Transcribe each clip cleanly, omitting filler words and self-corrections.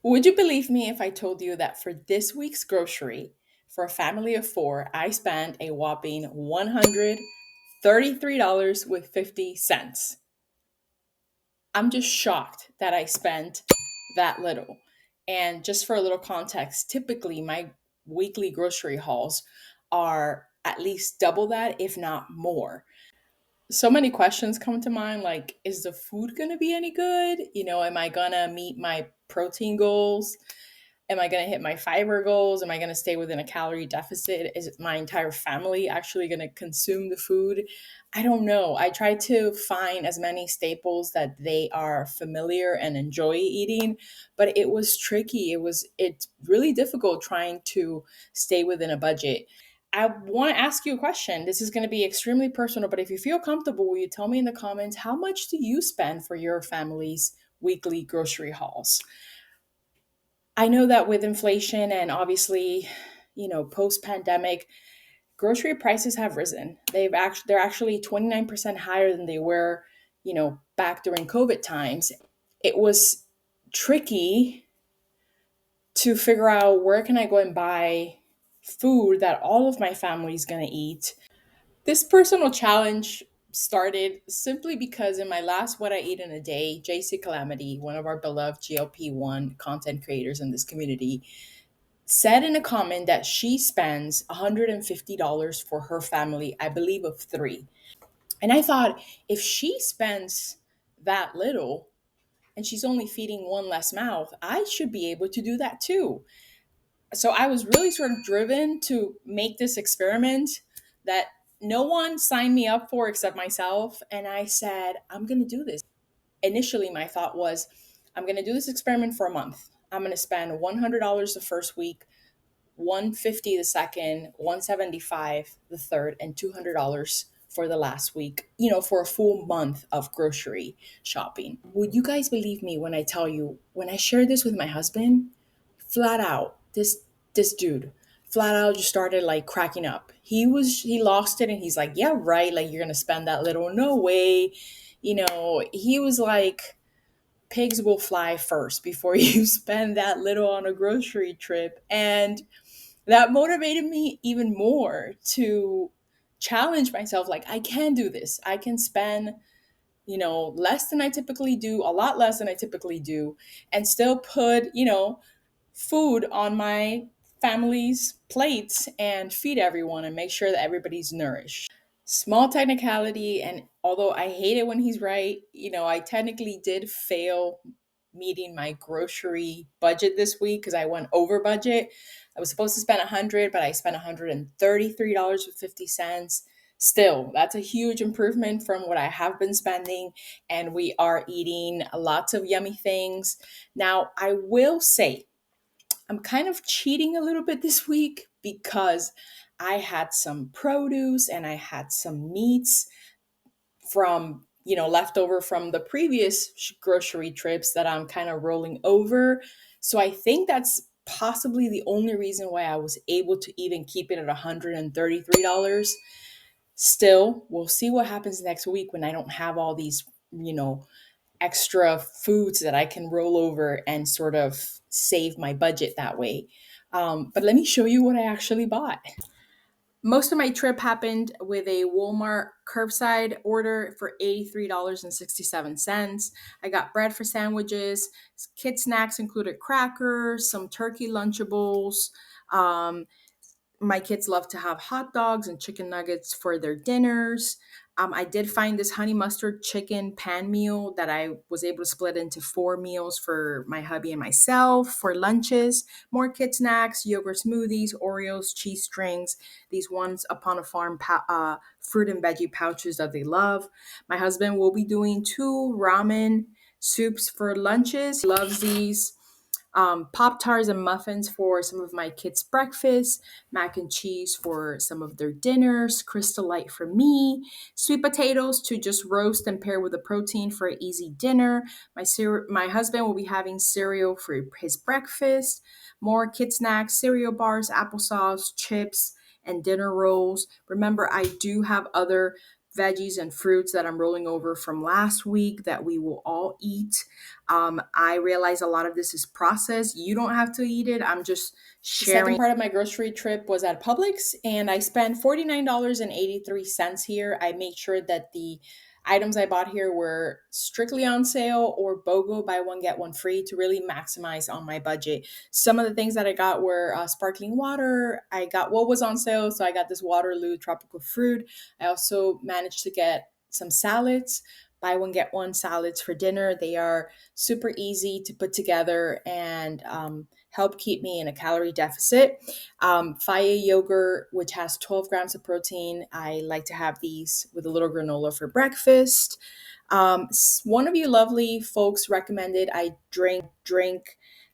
Would you believe me if I told you that for this week's grocery, for a family of four, I spent a whopping $133 with 50 cents? I'm just shocked that I spent that little. And just for a little context, typically my weekly grocery hauls are at least double that, if not more. So many questions come to mind, like, is the food going to be any good? Am I going to meet my protein goals? Am I going to hit my fiber goals? Am I going to stay within a calorie deficit? Is my entire family actually going to consume the food? I don't know. I try to find as many staples that they are familiar and enjoy eating, but it was tricky. It's really difficult trying to stay within a budget. I want to ask you a question. This is going to be extremely personal, but if you feel comfortable, will you tell me in the comments, how much do you spend for your family's weekly grocery hauls? I know that with inflation and obviously, post pandemic, grocery prices have risen. They're actually 29% higher than they were, back during COVID times. It was tricky to figure out where can I go and buy food that all of my family is going to eat. This personal challenge started simply because in my last What I Eat in a Day, JC Calamity, one of our beloved GLP-1 content creators in this community, said in a comment that she spends $150 for her family, I believe of three. And I thought, if she spends that little and she's only feeding one less mouth, I should be able to do that too. So I was really sort of driven to make this experiment that no one signed me up for except myself. And I said, I'm going to do this. Initially, my thought was, I'm going to do this experiment for a month. I'm going to spend $100 the first week, 150 the second, 175 the third, and $200 for the last week, for a full month of grocery shopping. Would you guys believe me when I tell you, when I shared this with my husband, flat out, this dude flat out just started like cracking up. He lost it and he's like, yeah, right, like you're gonna spend that little? No way. He was like, pigs will fly first before you spend that little on a grocery trip. And that motivated me even more to challenge myself. Like, I can do this. I can spend, less than I typically do, a lot less than I typically do, and still put, food on my family's plates and feed everyone and make sure that everybody's nourished. Small technicality, and although I hate it when he's right, I technically did fail meeting my grocery budget this week because I went over budget. I was supposed to spend 100, but I spent $133.50. Still, that's a huge improvement from what I have been spending, and we are eating lots of yummy things. Now, I will say I'm kind of cheating a little bit this week because I had some produce and I had some meats from, leftover from the previous grocery trips that I'm kind of rolling over. So I think that's possibly the only reason why I was able to even keep it at $133. Still, we'll see what happens next week when I don't have all these, extra foods that I can roll over and sort of save my budget that way. But let me show you what I actually bought. Most of my trip happened with a Walmart curbside order for $83.67. I got bread for sandwiches. Kid snacks included crackers, some turkey Lunchables. Um, my kids love to have hot dogs and chicken nuggets for their dinners. I did find this honey mustard chicken pan meal that I was able to split into four meals for my hubby and myself for lunches. More kid snacks, yogurt smoothies, Oreos, cheese strings, these ones upon a farm fruit and veggie pouches that they love. My husband will be doing two ramen soups for lunches. He loves these. Pop tarts and muffins for some of my kids' breakfast, mac and cheese for some of their dinners, Crystal Light for me, sweet potatoes to just roast and pair with a protein for an easy dinner. My husband will be having cereal for his breakfast, more kid snacks, cereal bars, applesauce, chips, and dinner rolls. Remember, I do have other veggies and fruits that I'm rolling over from last week that we will all eat. I realize a lot of this is processed. You don't have to eat it. I'm just sharing. The second part of my grocery trip was at Publix, and I spent $49.83 here. I made sure that the items I bought here were strictly on sale or BOGO, buy one get one free, to really maximize on my budget. Some of the things that I got were sparkling water. I got what was on sale, so I got this Waterloo tropical fruit. I also managed to get some salads, buy one get one salads for dinner. They are super easy to put together and help keep me in a calorie deficit. Faya yogurt, which has 12 grams of protein. I like to have these with a little granola for breakfast. One of you lovely folks recommended I drink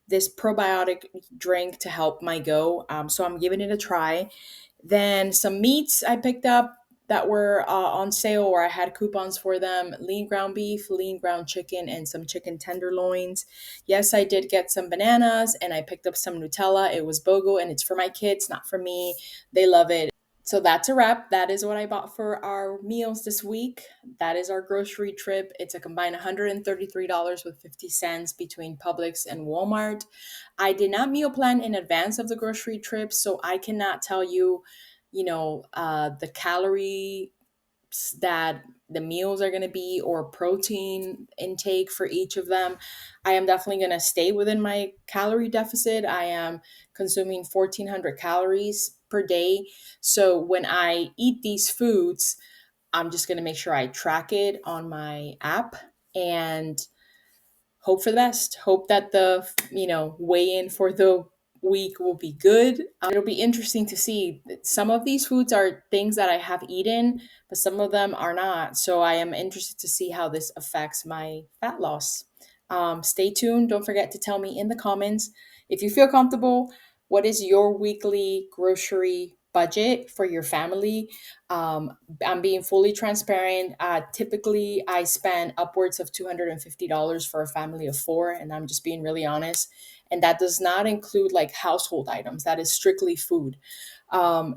this probiotic drink to help my go. So I'm giving it a try. Then some meats I picked up that were on sale or I had coupons for them: lean ground beef, lean ground chicken, and some chicken tenderloins. Yes, I did get some bananas and I picked up some Nutella. It was BOGO and it's for my kids, not for me. They love it. So that's a wrap. That is what I bought for our meals this week. That is our grocery trip. It's a combined $133.50 between Publix and Walmart. I did not meal plan in advance of the grocery trip, so I cannot tell you, the calorie that the meals are going to be or protein intake for each of them. I am definitely going to stay within my calorie deficit. I am consuming 1,400 calories per day. So when I eat these foods, I'm just going to make sure I track it on my app and hope for the best. Hope that the weigh in for the week will be good. It'll be interesting to see. Some of these foods are things that I have eaten, but some of them are not. So I am interested to see how this affects my fat loss. Stay tuned. Don't forget to tell me in the comments if you feel comfortable. What is your weekly grocery budget for your family? I'm being fully transparent. Typically, I spend upwards of $250 for a family of four, and I'm just being really honest. And that does not include like household items, that is strictly food.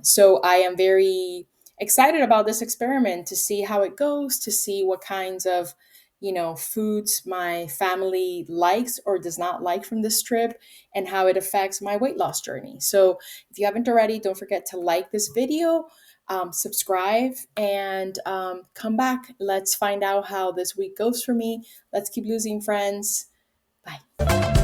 So I am very excited about this experiment to see how it goes, to see what kinds of foods my family likes or does not like from this trip and how it affects my weight loss journey. So if you haven't already, don't forget to like this video, subscribe, and come back. Let's find out how this week goes for me. Let's keep losing friends. Bye.